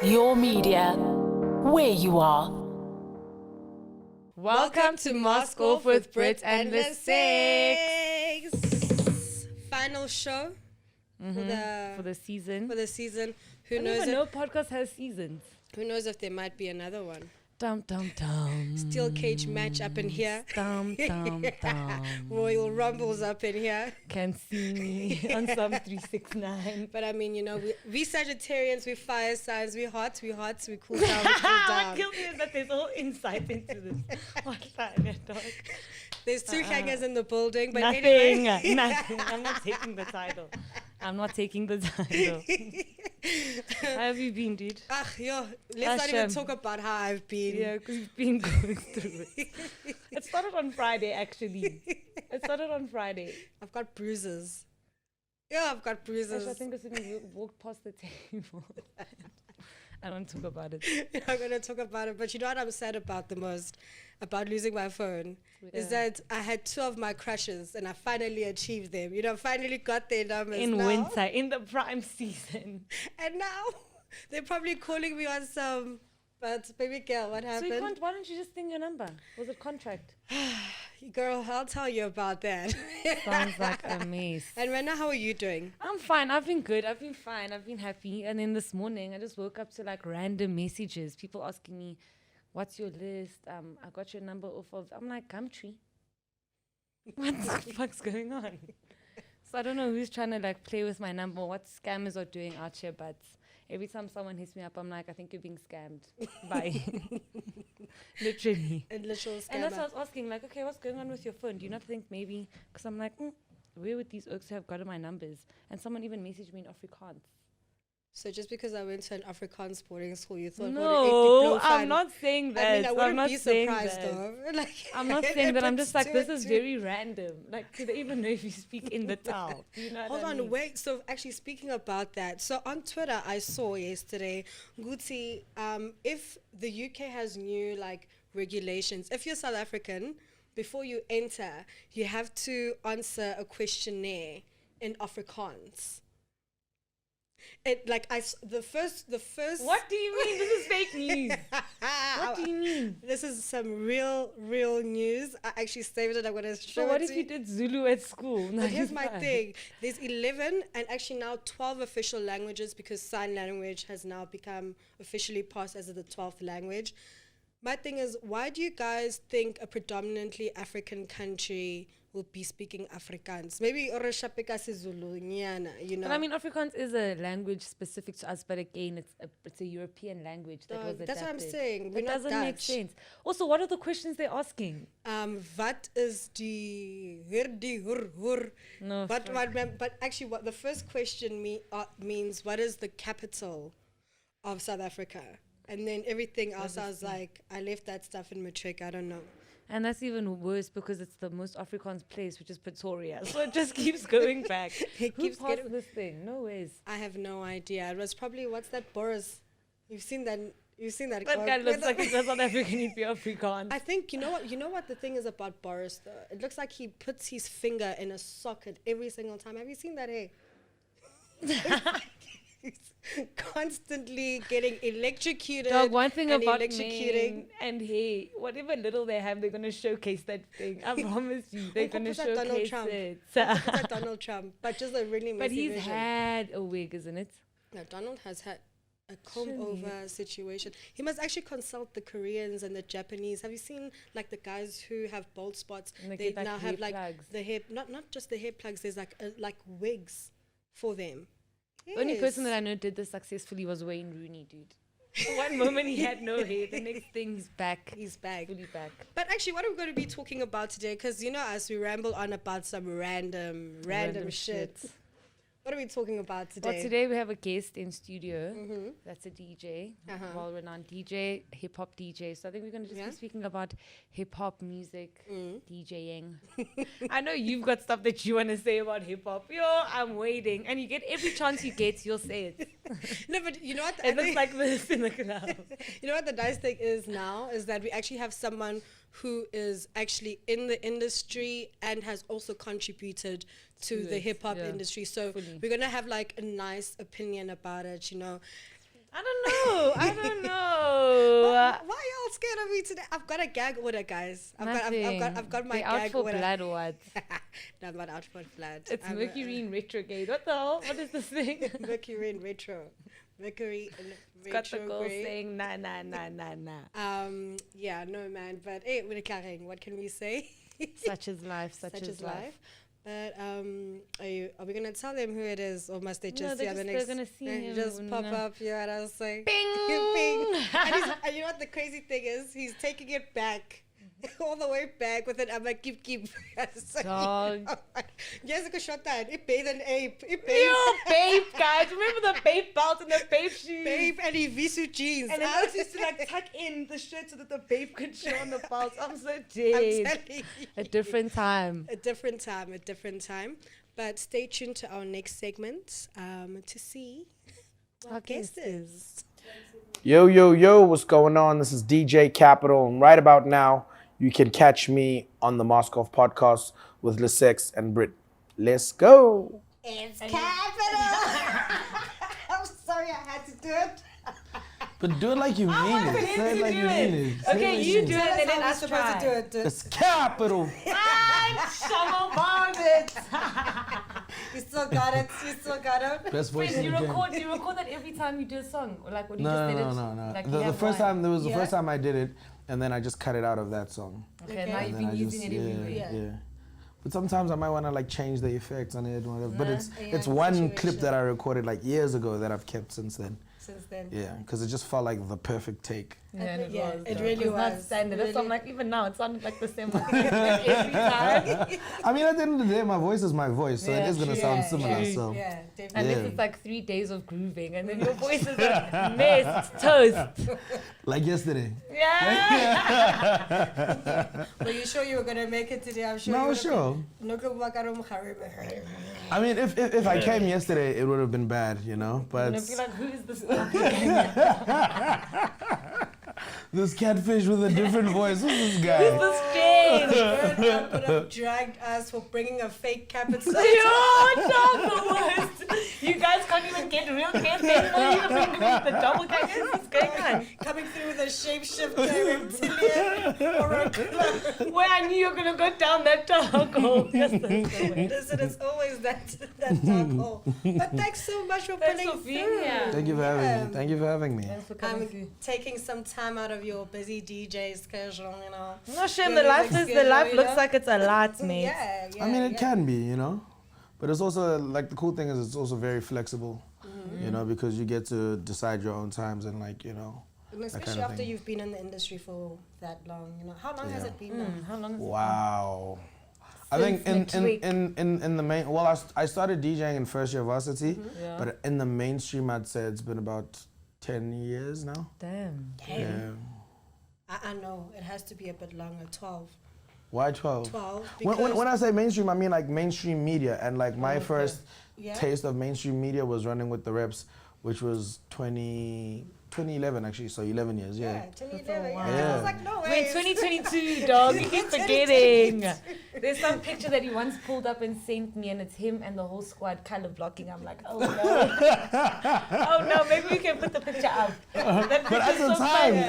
Your media, where you are. Welcome to Mask Off with Britt and Lesegz. Final show For the season. for the season. I don't even know podcast has seasons. Who knows if there might be another one. Dum dum dum. Steel cage match up in here. Dum dum dum. Royal Rumbles up in here. Can see me on some 369. But I mean, you know, we Sagittarians, we fire signs, we hot, we cool down, we cool What down. kills me is that there's all insight into this. What fine, dog. There's two hangers in the building, but Nothing. anyway. Nothing. I'm not taking the title. How have you been, dude? Let's not even talk about how I've been. Yeah, because you've been going through it. It started on Friday, actually. I've got bruises. Yeah, I've got bruises. Actually, I think as soon as you walked past the table, I don't talk about it. You're not going to talk about it, but you know what I'm sad about the most about losing my phone is Yeah. that I had two of my crushes and I finally achieved them. You know, finally got their numbers In now. winter, in the prime season. And now they're probably calling me on some. But baby girl, what So happened? you can't, why don't you just think your number? Was it contract? Girl, I'll tell you about that. Sounds like a mess. And Rena, how are you doing? I'm fine. I've been good. I've been fine. I've been happy. And then this morning, I just woke up to like random messages. People asking me, what's your list? I got your number off of... I'm like, Gumtree. What the fuck's going on? So I don't know who's trying to like play with my number, what scammers are doing out here, but every time someone hits me up, I'm like, I think you're being scammed. Bye. Literally. A literal scammer. And that's what I was asking, like, okay, what's going on with your phone? Do you not think maybe... Because I'm like, where would these oaks have gotten my numbers? And someone even messaged me in Afrikaans. So just because I went to an Afrikaans boarding school, you thought... No, I'm not saying that. I mean, I wouldn't not be saying surprised that. though. Like, I'm not saying that. I'm it's just like, two this and is two. very random. Like, do they even know if you speak in the towel? You know Hold what I on, mean? wait. So actually speaking about that, so on Twitter I saw yesterday, Guti, if the UK has new like regulations, if you're South African, before you enter, you have to answer a questionnaire in Afrikaans. It like the first. What do you mean? This is fake news. What do you mean? This is some real news. I actually saved it. I'm gonna show So what it if to you did Zulu at school? But here's my thing. There's 11 and actually now 12 official languages because sign language has now become officially passed as the 12th language. My thing is, why do you guys think a predominantly African country will be speaking Afrikaans? Maybe Oreshapeka Zulu, you know. But I mean, Afrikaans is a language specific to us, but again, it's a European language that was adapted. That's what I'm saying. We're It not doesn't make Dutch. sense. Also, what are the questions they're asking? What is die hur? No, But actually, what the first question means, what is the capital of South Africa? And then everything else, I was like, I left that stuff in matric. I don't know. And that's even worse because it's the most Afrikaans place, which is Pretoria. So it just keeps going back. It Who keeps passed getting. this thing? No ways. I have no idea. It was probably what's that, Boris? You've seen that. That quote? guy looks like he's a South African, he'd be Afrikaans. I think you know what. You know what the thing is about Boris though. It looks like he puts his finger in a socket every single time. Have you seen that? Hey. He's constantly getting electrocuted. Dog, one thing and about electrocuting. men and hey, whatever little they have, they're going to showcase that thing. I promise you. They're going to Uncle put that Donald showcase Trump. it. Uncle put that Donald Trump, but just a really But messy he's version. had a wig, isn't it? No, Donald has had a comb Surely. over situation. He must actually consult the Koreans and the Japanese. Have you seen like the guys who have bald spots? And they They get, like, now hair have like plugs. the hair, not just the hair plugs. There's like wigs for them. The only person that I know did this successfully was Wayne Rooney, dude. One moment he had no hair, the next thing he's back. He's back. Fully back. But actually, what are we going to be talking about today? Because you know, as we ramble on about some random shit. What are we talking about today? Well, today we have a guest in studio. Mm-hmm. That's a DJ, Uh-huh. well-renowned DJ, hip-hop DJ. So I think we're going to just Yeah? be speaking about hip-hop music, Mm. DJing. I know you've got stuff that you want to say about hip-hop. Yo, I'm waiting. And you get every chance you get, you'll say it. No, but you know what? It looks like this in the crowd. You know what the nice thing is now is that we actually have someone who is actually in the industry and has also contributed to the it, hip hop yeah, industry. So fully. we're gonna have like a nice opinion about it, you know. I don't know. Why y'all scared of me today? I've got a gag order, guys. I've got my They out gag for order. blood or what? No, I'm not out for blood. It's I'm, Mercury in retrograde. What the hell? What is this thing? Mercury in retro. Mercury in It's got the girl retrograde. saying nah, nah, nah, nah, nah. Yeah, no, man. But hey, what can we say? Such is life. Such is life. But are we gonna tell them who it is, or must they just they're gonna see him. just pop up here and I'll say Bing! Bing. And you know what the crazy thing is? He's taking it back. All the way back with an keep. Dog. Jessica shot that. It bathed an ape. Yo, babe, guys. Remember the babe belt and the babe shoes? Babe and he Visu jeans. And then I used to like tuck in the shirt so that the babe could show on the belt. I'm so I'm dead. telling you. A different time. A different time. But stay tuned to our next segment to see Our guest guest is. Yo, what's going on? This is DJ Capital, and right about now, you can catch me on the Moscow podcast with Lesegz and Britt. Let's go. It's Capital. I'm sorry I had to do it. But do it like you mean it. Say it like you mean it. Say Okay, it like you mean do it. it and then Tell us us how we're supposed to do try. it. It's Capital. Shovel vomit. You still got it. Best voice Wait, in you the game. record that every time you do a song? Or like, what do you No. just did it? Like you The have first one. time, there was the Yeah. first time I did it, and then I just cut it out of that song. Okay, Okay. now And you've And then been I using just, it everywhere. Yeah. Yeah. But sometimes I might want to like change the effects on it, and whatever. But Yeah, it's one clip situation. that I recorded like years ago that I've kept since then. Since then. Yeah, because it just felt like the perfect take. Yeah, and it Yeah, was. it though. really It's not was. standard. That's why I'm Really. like, even now, it sounded like the same one every time. I mean, at the end of the day, my voice is my voice, so Yeah, it is gonna true. sound Yeah, similar. yeah, So yeah, definitely. Unless Yeah. it's like 3 days of grooving, and then your voice is a mess. It's toast. like yesterday. Yeah. Were you sure you were gonna make it today? I'm sure. No, you would've sure. been- No, go back out of my- I mean, if I came yesterday, it would have been bad, you know. But And I'd be like, who is this guy? this catfish with a different voice. Who's this Who's guy? this Jane? Bird could have dragged us for bringing a fake capital. Yo, dog, the worst. You guys can't even get real guests anymore. You bring me with the double gaggers. What's going on? Coming through with a shapeshifter reptilian or Where I knew you were gonna go down that dark hole. Listen, it's always that dark hole. But thanks so much for Thanks pulling for being through. here. Thank you for having Yeah. me. Thank you for having me. Thanks for coming through. Taking some time out of your busy DJ schedule, you know. No shame. Your The life music is the life schedule, you looks know? like it's a lot, mate. Yeah, yeah. I mean, it yeah. can be, you know. But it's also like the cool thing is it's also very flexible, you know, because you get to decide your own times and like, you know. And especially kind of after thing. you've been in the industry for that long, you know. How long has Yeah. it been now? How long is it? Wow. I think Since matric. in the main, well, I started DJing in first year varsity, Yeah. but in the mainstream, I'd say it's been about 10 years now. Damn. Yeah. I know, it has to be a bit longer, 12. Why 12? 12, When I say mainstream, I mean like mainstream media. And like my Okay. first Yeah. taste of mainstream media was running with the Reps, which was 2011 actually, so 11 years, yeah. 2011, Wow. yeah. I was like, no way. Wait, 2022, dog. You keep forgetting. There's some picture that he once pulled up and sent me, and it's him and the whole squad color blocking. I'm like, oh no. Oh no, maybe we can put the picture up. That But at picture's the so time, funny. It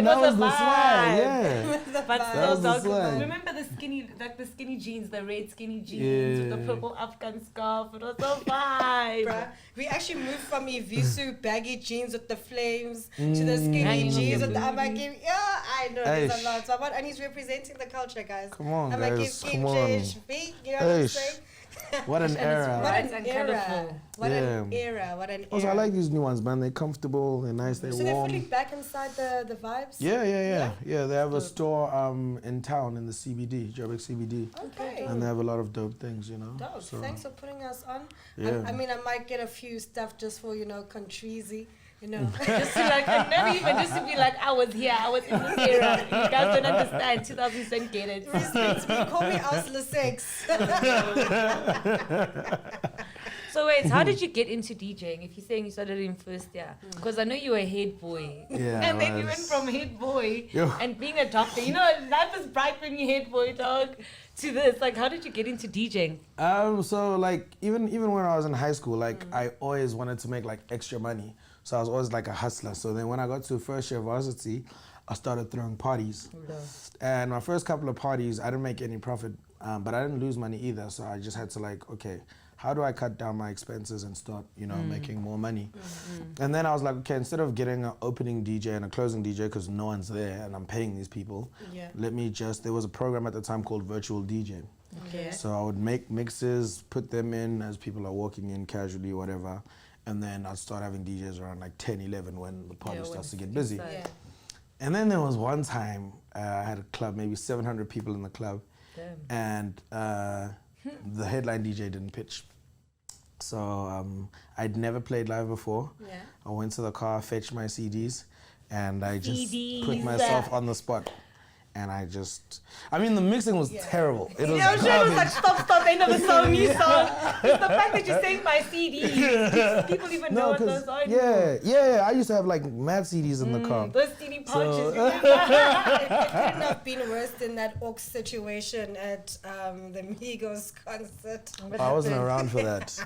that was a the swag, vibe. yeah. But That still, was the dog. swag. Remember the skinny jeans, the red skinny jeans with the Yeah. purple Afghan scarf. It was so vibe. Bruh, we actually moved from Ivisu baggy jeans with the flames to the skinny Hanging on jeans your with the booty. Amagim. Yeah, I know there's Eish. a lot. So, and he's representing the culture, guys. Come on, Amagim, guys, Kim come on. JHV, you know what I'm Eish. saying? What an And it's era. What Bright an and era. colourful. What an Yeah. era. What an Also, I era. like these new ones, man. They're comfortable, they're nice, they're So they're fully warm. back inside the vibes? Yeah. They have a store in town in the CBD, Joburg CBD. Okay. And they have a lot of dope things, you know. Dope. So, Thanks for putting us on. Yeah. I mean, I might get a few stuff just for, you know, countryzy, you know. Just to like, and never even just to be like, I was here, I was in this era. You guys don't understand. 2000 get it. Respect me. Call me Aus Lesegz. So wait, how did you get into DJing? If you're saying you started in first year, because I know you were a head boy, Yeah, and I then you went was. from head boy Yo. and being a doctor. You know, life is bright when you're head boy, dog. To this, like, how did you get into DJing? So like even when I was in high school, like I always wanted to make like extra money. So I was always like a hustler. So then when I got to first year varsity, I started throwing parties. And my first couple of parties, I didn't make any profit, but I didn't lose money either. So I just had to like, okay, how do I cut down my expenses and start, making more money? And then I was like, okay, instead of getting an opening DJ and a closing DJ because no one's there and I'm paying these people, there was a program at the time called Virtual DJ. Okay. So I would make mixes, put them in as people are walking in casually, whatever. And then I'd start having DJs around like 10, 11 when the party starts to get busy. Yeah. And then there was one time I had a club, maybe 700 people in the club. Damn. And the headline DJ didn't pitch. So I'd never played live before. Yeah. I went to the car, fetched my CDs, and I just CDs. put myself on the spot. And the mixing was terrible. It was I'm sure it was like, garbage. stop, they never saw me song. It's the fact that you're saying my CDs. People even know what those are. Yeah. I used to have like mad CDs in the car. Those CD pouches. It couldn't have been worse than that aux situation at the Migos concert. I wasn't around for that.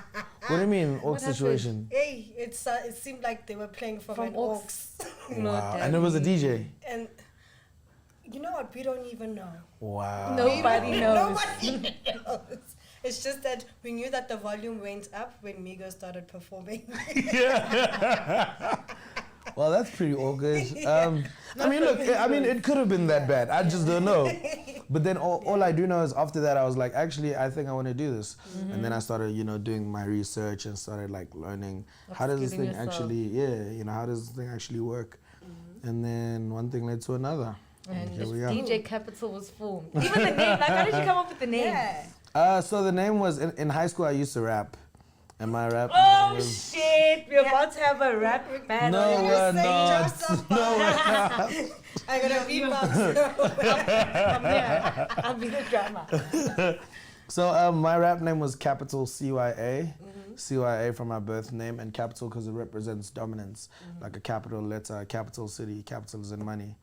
What do you mean, aux happened? situation? Hey, it seemed like they were playing from an aux. aux. Wow. And it was a DJ. And you know what? We don't even know. Wow. Nobody knows. Nobody knows. It's just that we knew that the volume went up when Migos started performing. Well, that's pretty awkward. It could have been that bad. I just don't know. But then all I do know is after that, I was like, actually, I think I want to do this. And then I started, doing my research and started like learning how does this thing how does this thing actually work? And then one thing led to another. And here we are. DJ Capital was formed. Even the name, like how did you come up with the name? Yeah. So the name was, in high school I used to rap. And my rap Oh was... shit, we're about to have a rap battle. No, we're not. No, we're not. I gotta beatbox. I'll be the drama. So my rap name was Capital CYA. CYA from my birth name, and capital because it represents dominance, like a capital letter, capital city, capital is in money.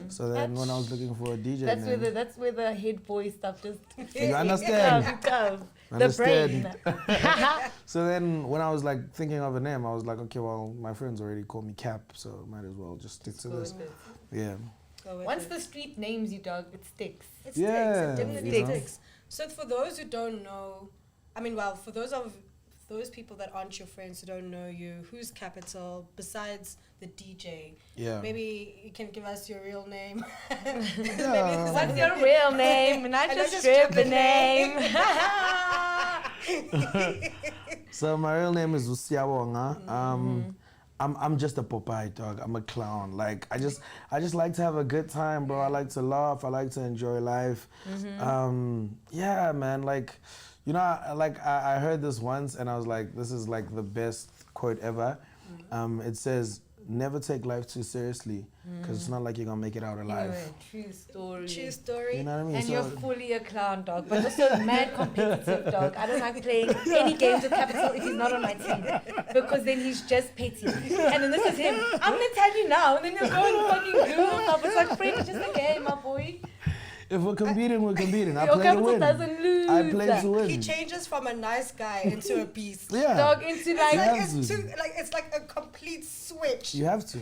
So then when I was looking for a DJ name, That's where the head boy stuff just you understand? comes. The Understand. brain. So then when I was like thinking of a name, I was like, okay, well, my friends already call me Cap, so might as well just stick to this. Yeah. Once the street names you, dog, it sticks. It Yeah, sticks. It definitely you know. sticks. So for those who don't know, for those people that aren't your friends who don't know you, who's Capital besides the DJ? Yeah. Maybe you can give us your real name. Yeah. What's your real name? And I just stripped the name. So my real name is Usiawonga. I'm just a Popeye dog. I'm a clown. Like I just like to have a good time, bro. I like to laugh. I like to enjoy life. Yeah, man. Like, I heard this once and I was like, this is like the best quote ever. It says, never take life too seriously because it's not like you're gonna make it out alive. True story. True story. You know what I mean? And So- you're fully a clown, dog, but also mad competitive, dog. I don't like playing any games with Capital if he's not on my team, because then he's just petty. And then this is him. I'm gonna tell you now, and then you'll go and fucking do it. It's like, friend, it's just a game, my boy. If we're competing, we're competing. I Your play to Capital win. doesn't lose. I play to He win. changes from a nice guy into a beast. Yeah. Dog into like. It's like a complete switch. You have to.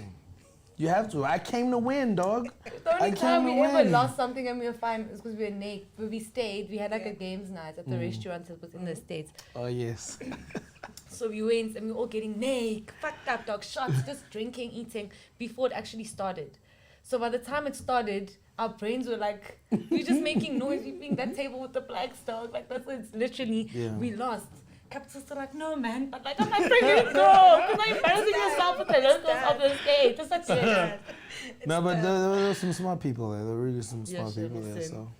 You have to. I came to win, dog. The only I time came we to ever win. lost something and we were fine was because we were naked. But we stayed. We had like a games night at the restaurant that was in the States. Oh, yes. So we went and we were all getting naked, fucked up, dog, shots, just drinking, eating before it actually started. So by the time it started, our brains were like, we're just making noise. We being that table with the black dog. Like that's what it's literally, we lost. Capital's still like, no man, but like, I'm like, bring it, go. Because I'm embarrassing yourself with the locals of the stage. Just like that. No, but there were some smart people there. There were really some smart sure, people there, listen. so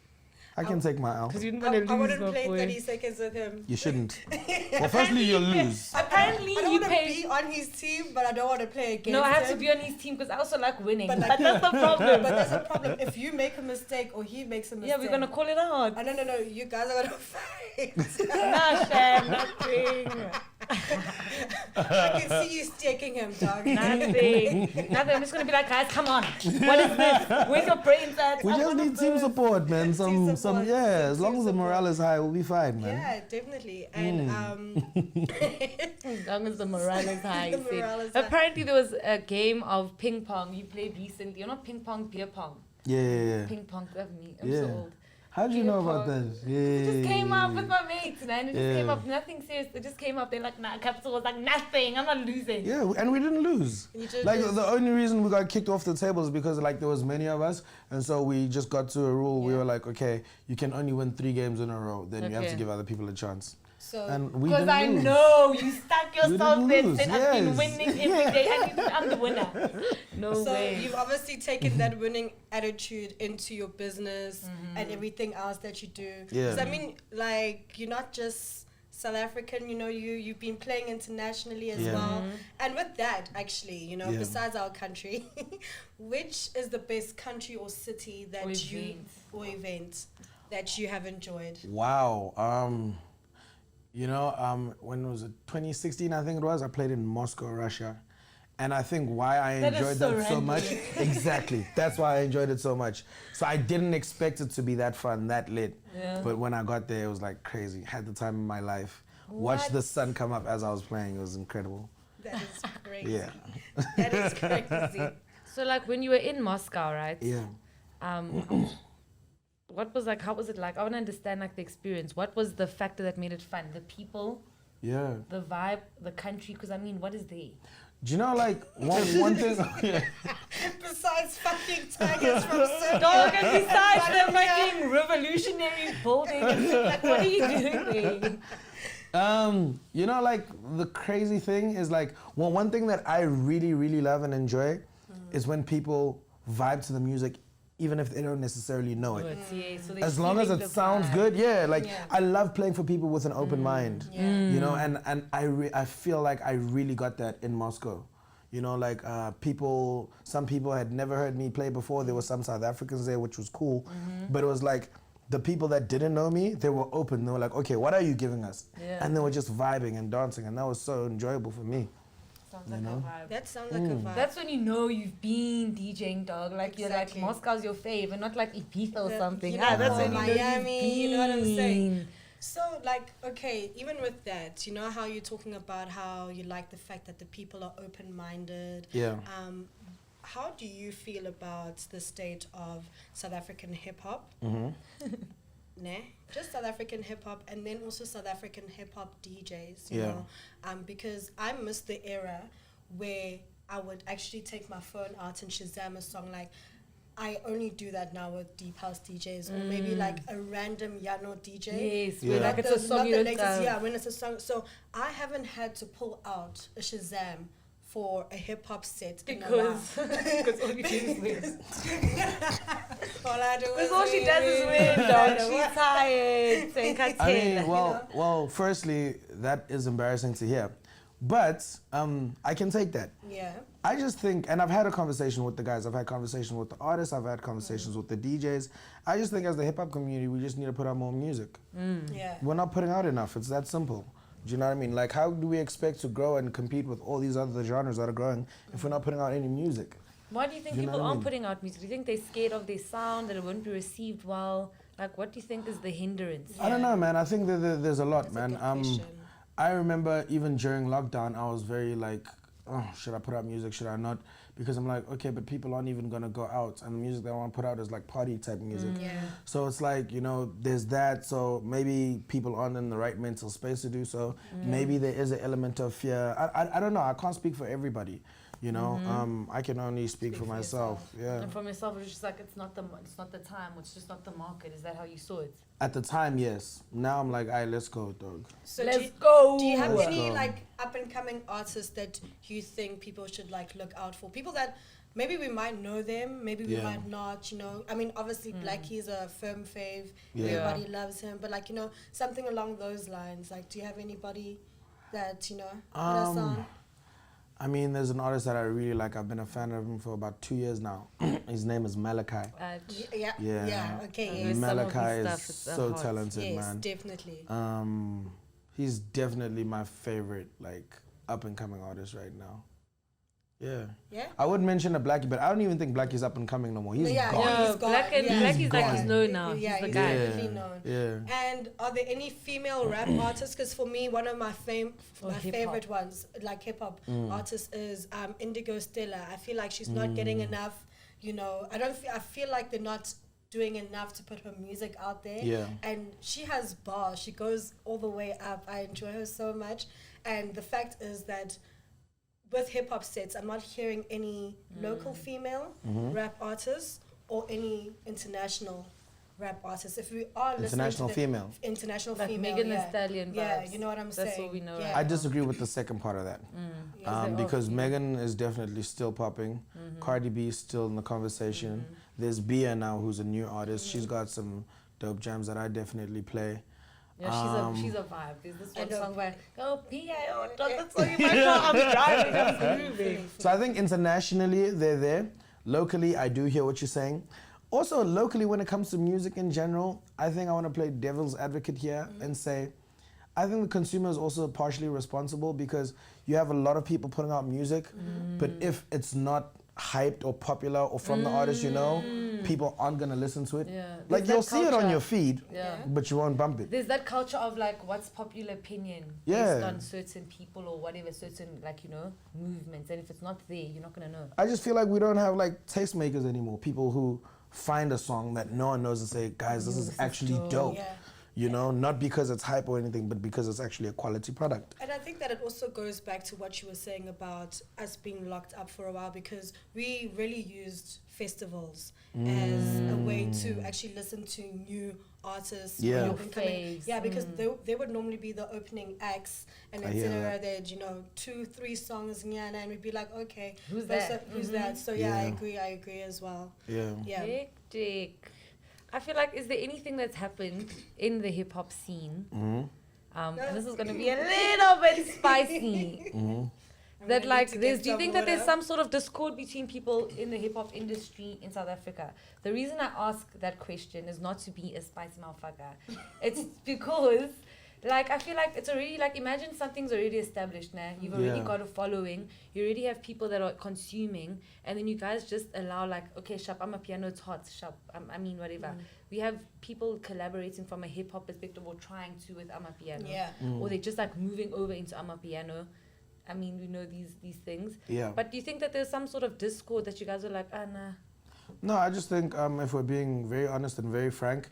I can take my L. Because you didn't I want to lose, wouldn't my play boy. 30 seconds with him. You shouldn't. Well, firstly, you'll lose. Apparently, I don't you want to paid. be on his team, but I don't want to play against him. No, I have to be on his team because I also like winning. But But, like- that's the problem. But there's a problem. If you make a mistake or he makes a mistake. Yeah, we're going to call it out. No. You guys are going to fight. Nah, Shan, nothing. I can see you staking him, dog. Nothing. I'm just gonna be like, guys, come on. What is this? Where's your brains at? We just need team support, man. Some, support. yeah. As long as the morale is high, we'll be fine, man. Yeah, definitely. And As long as the morale is high. The you said. morale is high. Apparently, there was a game of ping pong you played recently. You're not ping pong, beer pong. Yeah. Ping pong, love me. I'm Yeah. so old. How do you Beer know about pong. that? It just came Yeah. up with my mates, man. It just came Yeah. up, nothing serious. It just came up. They're like, nah, Capital was like, nothing. I'm not losing. Yeah, and we didn't lose. You didn't Like lose. the only reason we got kicked off the table is because like there was many of us, and so we just got to a rule. We Yeah. were like, okay, you can only win 3 games in a row. Then you have to Okay. give other people a chance. so And we Because didn't I lose. know you stuck yourself didn't there. lose, Said, I've been yes. winning every day. I'm the winner. No So way. you've obviously taken that winning attitude into your business and everything else that you do. Yeah. 'Cause I mean, like, you're not just South African, you know, you've been playing internationally as Yeah. well. And with that, actually, you know, Yeah. besides our country, which is the best country or city that Or you event. or event that you have enjoyed? Wow. You know, when was it? 2016, I think it was. I played in Moscow, Russia. And I think why I That is enjoyed so that so random. much. Exactly. That's why I enjoyed it so much. So I didn't expect it to be that fun, that lit. Yeah. But when I got there, it was like crazy. Had the time of my life. Watched What? the sun come up as I was playing. It was incredible. That is crazy. Yeah. That is crazy. So, like, when you were in Moscow, right? Yeah. What was like, how was it like? I want to understand, like, the experience. What was the factor that made it fun? The people, Yeah. the vibe, the country? Because, I mean, what is there? Do you know, like, one thing? Yeah. Besides fucking tigers from Serbia. Dog, and besides the fucking revolutionary building, like, what are you doing there? You know, like the crazy thing is like, well, one thing that I really, really love and enjoy is when people vibe to the music, even if they don't necessarily know it. Yeah, so they're As long as feeling it the sounds vibe. good, yeah. Like Yeah. I love playing for people with an open mind. Yeah. You know, and I feel like I really got that in Moscow. You know, like some people had never heard me play before. There were some South Africans there, which was cool. But it was like the people that didn't know me, they were open. They were like, okay, what are you giving us? Yeah. And they were just vibing and dancing, and that was so enjoyable for me. Sounds like a vibe. That sounds like a vibe. That's when you know you've been DJing, dog. Like Exactly. you're like Moscow's your fave, and not like Ibiza or The- something. you know, That's or when you know Miami, you've you know what I'm saying? been. So, like, okay, even with that, you know how you're talking about how you like the fact that the people are open-minded. Yeah. How do you feel about the state of South African hip-hop? Nah, just South African hip-hop, and then also South African hip-hop DJs, you Yeah. know? Because I miss the era where I would actually take my phone out and Shazam a song. Like, I only do that now with deep house DJs, or maybe like a random Yano DJ. Yes, Yeah. where like it's a song not you the don't latest, have. yeah, when it's a song. So I haven't had to pull out a Shazam for a hip hop set Because all you do is win. all I do is Because all she does is win, dog. She's tired. Saying I mean, well, firstly, that is embarrassing to hear. But I can take that. Yeah. I just think, and I've had a conversation with the guys, I've had conversations with the artists, I've had conversations with the DJs. I just think as the hip hop community, we just need to put out more music. Yeah. We're not putting out enough, it's that simple. Do you know what I mean? Like, how do we expect to grow and compete with all these other genres that are growing if we're not putting out any music? Why do you think You know people what I aren't mean? putting out music? Do you think they're scared of their sound, that it won't be received well? Like, what do you think is the hindrance? I don't know, man. I think that there's a lot, That's a man. good question. I remember even during lockdown, I was very like, oh, should I put out music? Should I not? Because I'm like, okay, but people aren't even gonna go out, and the music that I want to put out is like party type music. Yeah. So it's like, you know, there's that. So maybe people aren't in the right mental space to do so. Maybe there is an element of fear. I don't know. I can't speak for everybody. You know, I can only speak for for myself. Yeah. And from yourself, it's just like it's not the time. It's just not the market. Is that how you saw it? At the time, yes. Now I'm like, all right, let's go, dog. So Let's do you, go. do you have Let's any go. like up and coming artists that you think people should like look out for? People that maybe we might know them, maybe we Yeah. might not, you know. I mean, obviously Blackie is a firm fave. Yeah. Everybody loves him, but like, you know, something along those lines. Like, do you have anybody that, you know, put us on? I mean, there's an artist that I really like. I've been a fan of him for about 2 years now. His name is Malachi. Yeah. Yeah. Okay. I yes. know some of his Malachi stuff is is so hard. talented, Yes, man. definitely. he's definitely my favorite, like, up-and-coming artist right now. Yeah. Yeah? I would mention a Blackie, but I don't even think Blackie's up-and-coming no more. He's Yeah, gone. yeah. No, Blackie's like he's known now. Yeah, he's the he's guy. definitely known. Yeah. And are there any female rap artists? Because for me, one of my hip-hop. favorite ones, like hip hop artists, is Indigo Stella. I feel like she's not getting enough. You know, I feel like they're not doing enough to put her music out there. Yeah. And she has bars. She goes all the way up. I enjoy her so much. And the fact is that with hip hop sets, I'm not hearing any local female rap artists or any international rap artists. If we are listening International to female. International Like female, Megan Thee yeah. Stallion Yeah, vibes. you know what I'm saying. That's what we know, Yeah. right? I disagree with the second part of that. Because female. Megan is definitely still popping. Cardi B is still in the conversation. There's Bia now, who's a new artist. She's got some dope jams that I definitely play. Yeah, she's a vibe. There's this one know. song where P.I.O. That's song in my car. I'm driving, I'm moving. So I think internationally they're there. Locally, I do hear what you're saying. Also, locally, when it comes to music in general, I think I want to play devil's advocate here and say, I think the consumer is also partially responsible because you have a lot of people putting out music, but if it's not hyped or popular or from the artist you know, people aren't going to listen to it. Yeah. Like, There's you'll that see it on culture. your feed, Yeah. but you won't bump it. There's that culture of like what's popular opinion Yeah. based on certain people or whatever, certain like, you know, movements. And if it's not there, you're not going to know. I just feel like we don't have like tastemakers anymore. People who find a song that no one knows and say, guys, this is actually dope. Yeah. You know, not because it's hype or anything, but because it's actually a quality product. And I think that it also goes back to what you were saying about us being locked up for a while because we really used festivals as a way to actually listen to new artists. Yeah. up and coming. Faves. Yeah, because they would normally be the opening acts and I hear etc. that. They'd, 2-3 songs, nyana, and we'd be like, okay, Who's those that? are- who's that? So yeah, Yeah. I agree as well. Yeah. Yeah. Hectic. I feel like, is there anything that's happened in the hip hop scene? And this is going to be a little bit spicy. That ready like, to there's, get do you think that there's some some sort of discord between people in the hip hop industry in South Africa? The reason I ask that question is not to be a spicy motherfucker. It's because, like, I feel like it's already, like, imagine something's already established now. You've already Yeah. got a following. You already have people that are consuming. And then you guys just allow, like, okay, Shop, I'm a piano, it's hot. Shop, I mean, whatever. We have people collaborating from a hip-hop perspective or trying to with I'm a piano. Yeah. Or they're just, like, moving over into I'm a piano. I mean, we know these things. Yeah. But do you think that there's some sort of discord that you guys are like, nah. No, I just think if we're being very honest and very frank,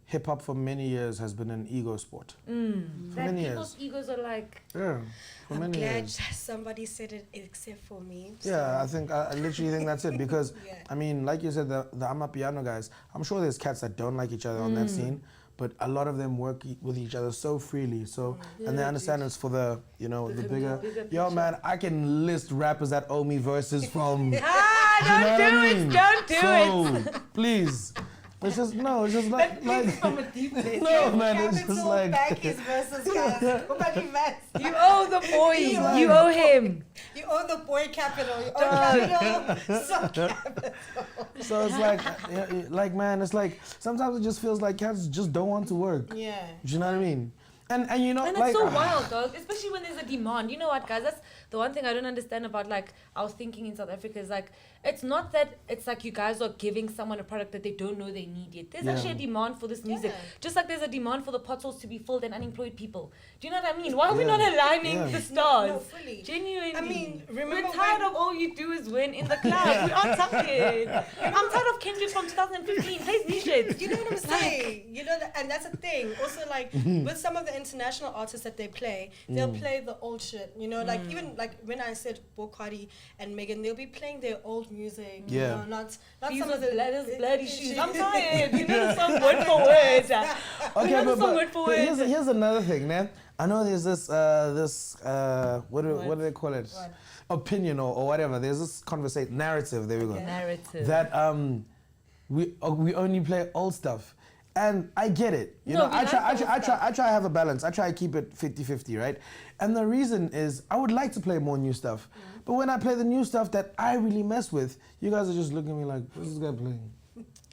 hip hop for many years has been an ego sport. For That many people's years. egos are like, Yeah. For I'm many glad years. somebody said it except for me. Yeah, I literally think that's it because, Yeah. I mean, like you said, the Amapiano guys, I'm sure there's cats that don't like each other on that scene, but a lot of them work with each other so freely. So, and they understand it's for the, the bigger. bigger Yo, picture. man, I can list rappers that owe me verses from. don't do it. Please. It's just like From a deep place. no, man, it's just like. back his verses, guys. What about you, Matt? You owe the boy. You owe him. You owe the boy capital. You owe capital. Some capital. So it's like, man, it's like sometimes it just feels like cats just don't want to work. Yeah. Do you know what I mean? And you know, And like it's so wild, dog. Especially when there's a demand. You know what, guys? That's the one thing I don't understand about, like, our thinking in South Africa is, like, it's not that it's like you guys are giving someone a product that they don't know they need yet. There's Yeah. actually a demand for this music. Yeah. Just like there's a demand for the potholes to be filled and unemployed people. Do you know what I mean? Why are we Yeah. not aligning Yeah. the stars? No, fully. Genuinely. I mean, remember we're tired when- of all you do is win in the club. We are tired. I'm tired of Kendrick from 2015. Plays new shit. You know what I'm saying? And that's a thing. Also, like, with some of the international artists that they play, they'll play the old shit. Like, even, like, when I said Cardi and Megan, they'll be playing their old music. Yeah. Not These some are of the... bloody shoes. I'm tired. You know the song word for word. okay, know the song word for word. here's another thing, man. I know there's this what do they call it? What? Opinion or whatever. There's this narrative. There we go. Narrative. That we only play old stuff. And I get it. You No, know, we I like try old stuff. I try to have a balance. I try to keep it 50-50, right? And the reason is I would like to play more new stuff. But when I play the new stuff that I really mess with, you guys are just looking at me like, what's this guy playing?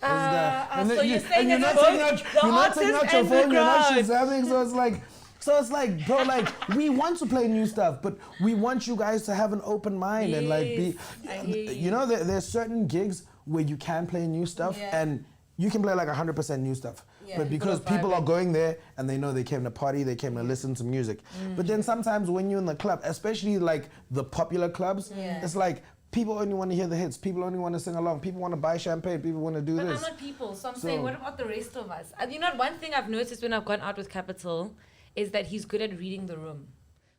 So you're saying you're it's not both taking out the your artist phone, you're not and the shit crowd. jamming, so it's like So it's like, bro, like we want to play new stuff, but we want you guys to have an open mind and like be, I hear you know, there's certain gigs where you can play new stuff and you can play like 100% new stuff. Yeah. But because people are going there and they know they came to party, they came to listen to music. But then sometimes when you're in the club, especially like the popular clubs, it's like people only want to hear the hits. People only want to sing along. People want to buy champagne. People want to do But this. I'm not people, so I'm saying, what about the rest of us? And you know, one thing I've noticed when I've gone out with Capital is that he's good at reading the room.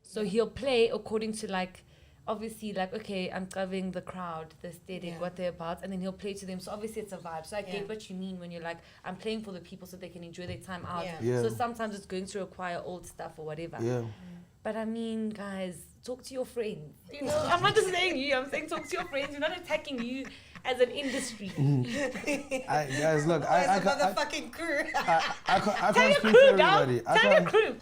So he'll play according to like, obviously like, okay, I'm covering the crowd, the aesthetic, what they're about, and then he'll play to them. So obviously it's a vibe. So I get what you mean when you're like, I'm playing for the people so they can enjoy their time out. Yeah. So sometimes it's going to require old stuff or whatever. Yeah. But I mean, guys, talk to your friends. You know, I'm not just saying you. I'm saying talk to your friends. You're not attacking you as an industry. Guys, look, I motherfucking crew. I Tell can't your speak crew, for dog. everybody. Tell your crew.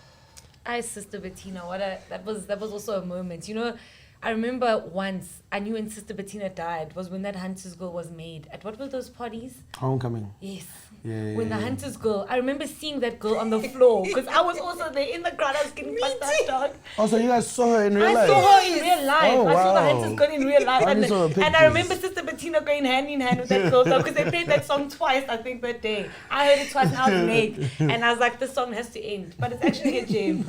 Sister Bettina, that was also a moment. You know, I remember once I knew when Sister Bettina died was when that Hunter's Girl was made. At what were those parties? Homecoming. Yes. Yeah, When the Hunter's Girl, I remember seeing that girl on the floor because I was also there in the crowd. I was getting fucked up, dog. Oh, so you guys saw her in real I life? saw her in real life. Oh, I saw the wow. Hunter's Girl in real life. I only saw the And I pictures. remember Sister Bettina going hand in hand with that girl because they played that song twice, I think, that day. I heard it twice and I was late. And I was like, this song has to end. But it's actually a gem.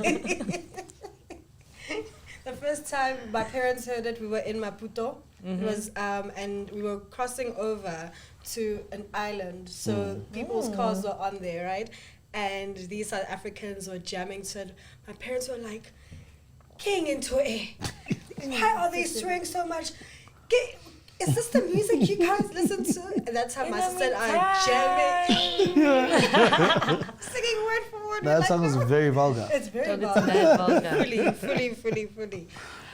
The first time my parents heard it, we were in Maputo. It was, and we were crossing over to an island, so people's cars were on there, right? And these South Africans were jamming to it. My parents were like, "King into it. Why are they swearing so much? Is this the music you guys listen to?" And that's how my sister and I jamming, singing word for word. That song is very vulgar. It's very Dog, it's vulgar. mad vulgar. Fully.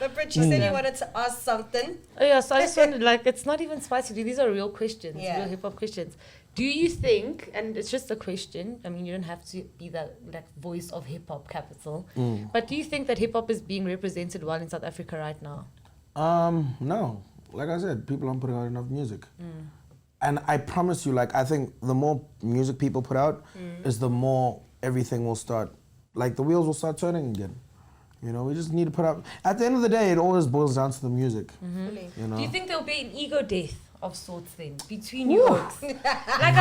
But Britt, you said you wanted to ask something. Oh yeah, so I just wanted, like, it's not even spicy. These are real questions, Yeah. real hip hop questions. Do you think, and it's just a question, I mean, you don't have to be the like voice of hip hop capital, but do you think that hip hop is being represented well in South Africa right now? No. Like I said, people aren't putting out enough music. And I promise you, like, I think the more music people put out is the more everything will start, like the wheels will start turning again. You know, we just need to put out, at the end of the day, it always boils down to the music. You know? Do you think there'll be an ego death of sorts then between you folks? Like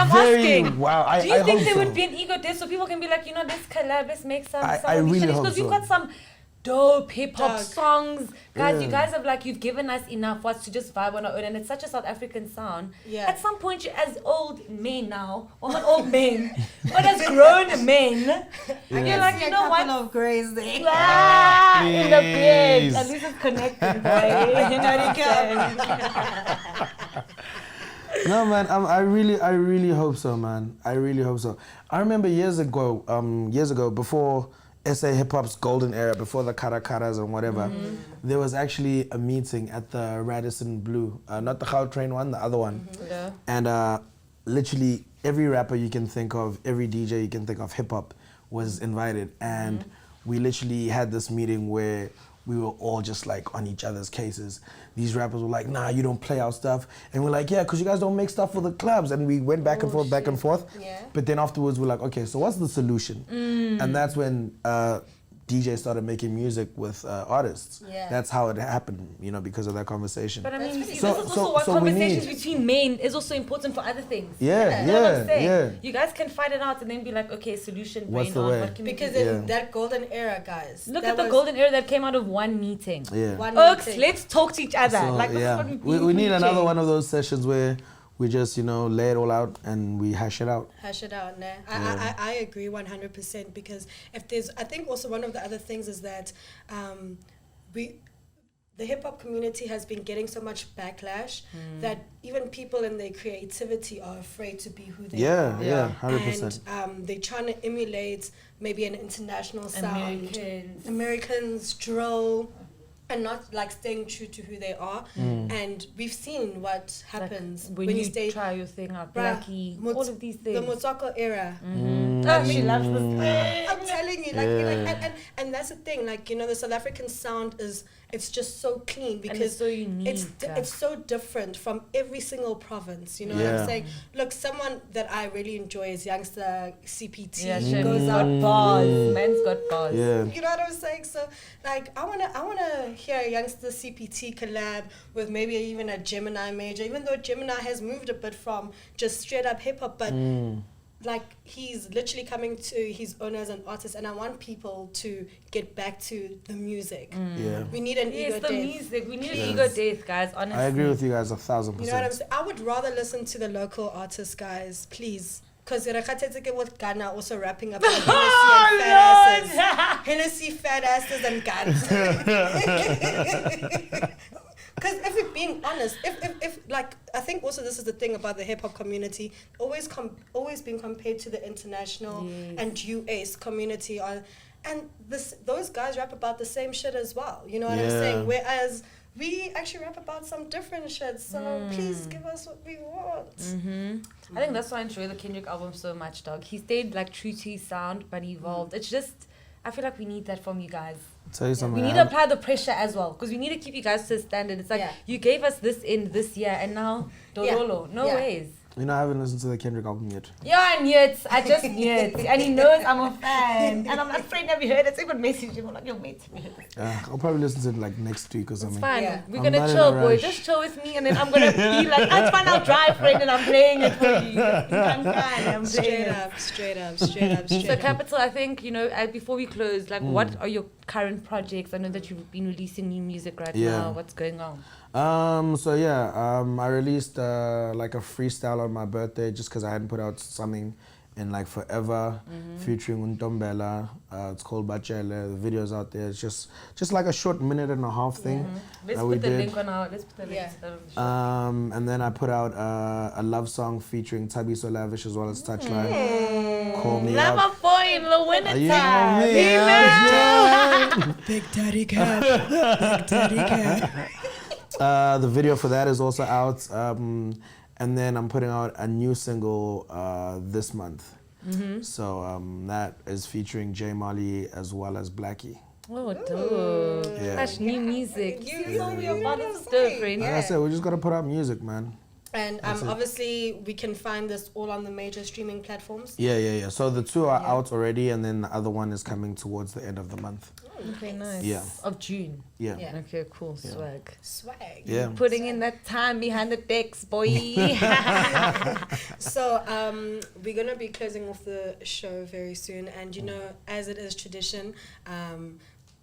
I'm Very, asking. wow, Do you I think hope there so. would be an ego death so people can be like, you know, let's collab, let's make some I really hope because we've so. got some dope hip hop Dog. songs. Guys, you Yeah. guys have like, you've given us enough for us to just vibe on our own, and it's such a South African sound. Yeah. At some point, you as old men now, or not old men, but as grown men, you're like, you know what? of grays there. Ah, in the beard. Please. At least it's connected, boy. You know what I'm saying? No, man, I really hope so, man. I really hope so. I remember years ago, before SA hip hop's golden era, before the Karakaras and whatever, there was actually a meeting at the Radisson Blue, not the Gautrain one, the other one. Yeah. And literally every rapper you can think of, every DJ you can think of, hip hop was invited. And we literally had this meeting where we were all just like on each other's cases. These rappers were like, nah, you don't play our stuff. And we're like, yeah, because you guys don't make stuff for the clubs. And we went back and forth. Yeah. But then afterwards, we're like, okay, so what's the solution? And that's when DJs started making music with artists. Yeah. That's how it happened, you know, because of that conversation. But I mean, you see, So- this is also so- what so we conversations need- between men is also important for other things. Yeah, You know what I'm saying? yeah. You guys can fight it out and then be like, okay, solution, What's brain the on, way? what can we Because do? in that golden era, guys. Look that at the was golden era that came out of one meeting. Yeah. one Oaks, meeting. let's talk to each other. So, like, this yeah. is what we've we been need another preaching. one of those sessions where we just, you know, lay it all out and we hash it out. Hash it out, nah. Yeah. I agree 100% because if there's, I think also one of the other things is that the hip hop community has been getting so much backlash that even people in their creativity are afraid to be who they are. Yeah, Yeah. 100%. And they're trying to emulate maybe an international sound. Americans. Americans drill and not like staying true to who they are. And we've seen what happens Like, when you stay try your thing out, Bruh, Blackie, Mut- all of these the things. Motswako era. Oh, she loves this. I'm telling you, like, Yeah. and that's the thing, like, you know, the South African sound is it's just so clean because it's so unique. It's so different from every single province. You know what I'm saying? Look, someone that I really enjoy is youngster CPT. Yeah, He goes got out. bars. Man's got bars. Yeah. You know what I'm saying? So, like, I wanna hear a youngster CPT collab with maybe even a Gemini major, even though Gemini has moved a bit from just straight up hip hop, but like he's literally coming to his own as an artist, and I want people to get back to the music. Yeah. We need an ego the death. music. We need an ego death, guys. Honestly, I agree with you guys 1,000%. You know what I'm saying? I would rather listen to the local artists, guys, please. Because with Ghana also rapping about Hennessy, fat asses, and guns. Because if we're being honest, if like, I think also this is the thing about the hip hop community, always been compared to the international and US community, and those guys rap about the same shit as well. You know what I'm saying? Whereas we actually rap about some different shit. So please give us what we want. I think that's why I enjoy the Kendrick album so much, dog. He stayed like true to his sound, but evolved. It's just, I feel like we need that from you guys. Tell you something. We need to apply the pressure as well, because we need to keep you guys to a standard. It's like you gave us this in this year, and now Dorolo. No ways. You know, I haven't listened to the Kendrick album yet. Yeah, I knew it. I just knew it. And he knows I'm a fan. And I'm like, friend, have you heard it? So even message him. I'm like, yo, mate. I'll probably listen to it like next week or something. It's fine. Yeah. We're I'm going to not in chill, a boy. rush. Just chill with me. And then I'm going to be like, it's fine. I'll drive, friend. And I'm playing it for you. I'm fine. I'm playing it. Straight up. So, Capital, I think, you know, before we close, like, what are your current projects? I know that you've been releasing new music right now. What's going on? I released like a freestyle on my birthday just because I hadn't put out something in like forever, featuring Untombela. It's called Bachele. The video's out there. It's just like a short 1.5-minute thing. Let's that we put the did. link on our. Let's put the link to the And then I put out a love song featuring Tabi So Lavish as well as Touchline. Call Me Love Up. a boy in the winter Are you time. on me? Yeah. Big Daddy Cap. Big Daddy Cap. The video for that is also out. And then I'm putting out a new single this month. So that is featuring J Marley as well as Blackie. Oh, dope. Yeah. That's new music. You told me know about what I'm this saying. friend. Like I said, we just gotta put out music, man. And obviously, we can find this all on the major streaming platforms. Yeah. So the two are out already, and then the other one is coming towards the end of the month. Okay, nice. Yeah. Of June. Yeah. Okay, cool. Swag. Yeah. Putting in that time behind the decks, boy. So we're gonna be closing off the show very soon, and you know, as it is tradition,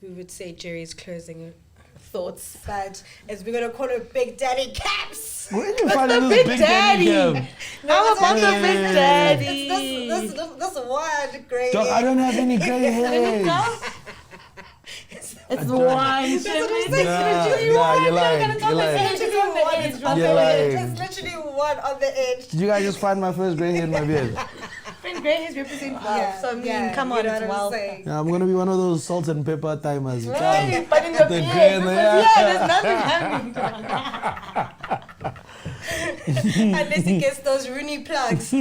we would say Jerry's closing thoughts, but as we're gonna call it Big Daddy Caps. Where did you find this Big Big Daddy? Daddy? How about the Big Daddy? That's one great. Dog, I don't have any gray hairs. It's one. You're lying. It's literally one on the edge. Did you guys just find my first gray hair in my beard? Friend Gray has represented well. So I mean, come on, you know it's what I'm well. saying? Yeah, I'm gonna be one of those salt and pepper timers. Right, but in the The beard, gray and the- there's nothing happening. Unless he gets those Rooney plugs.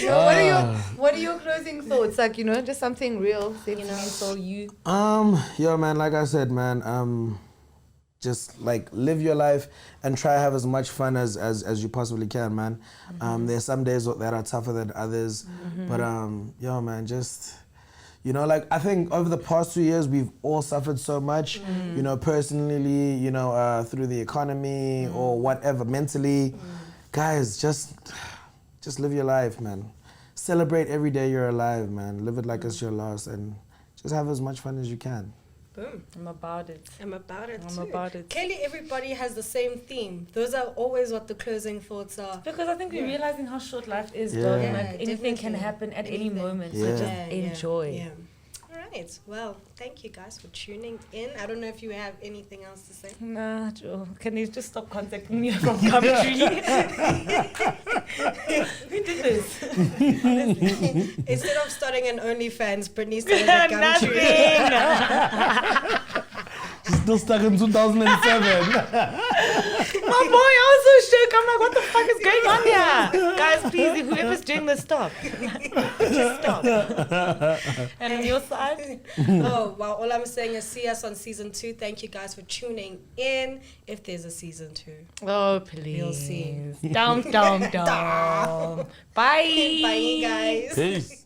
What are your closing thoughts? Like, you know, just something real, sentimental, you. Yo, man, like I said, man, just like live your life and try to have as much fun as you possibly can, man. There's some days that are tougher than others, but yo, man, just, you know, like I think over the past 2 years we've all suffered so much, you know, personally, you know, through the economy or whatever, mentally. Guys, just live your life, man. Celebrate every day you're alive, man. Live it like it's your last, and just have as much fun as you can. Boom. I'm about it. I'm about it I'm too. about it. Clearly, everybody has the same theme. Those are always what the closing thoughts are. Because I think we're realizing how short life is, Yeah. dog. Yeah, And like anything can definitely. happen at any Anything. moment. Yeah. So just enjoy. Yeah. All right. Well, thank you guys for tuning in. I don't know if you have anything else to say. Nah, Joe. Can you just stop contacting me from Gumtree? Who did this? Honestly, instead of starting an OnlyFans, Brittany started a Gumtree. Nothing. She's still stuck in 2007. My boy, I was so shook. I'm like, what the fuck is going on Yeah, guys, please, whoever's doing this, stop. Just stop. And on your side? Oh, well, all I'm saying is see us on season 2. Thank you guys for tuning in. If there's a season 2. Oh, please. We'll see. Dum, dum, dum. Bye. Bye, guys. Peace.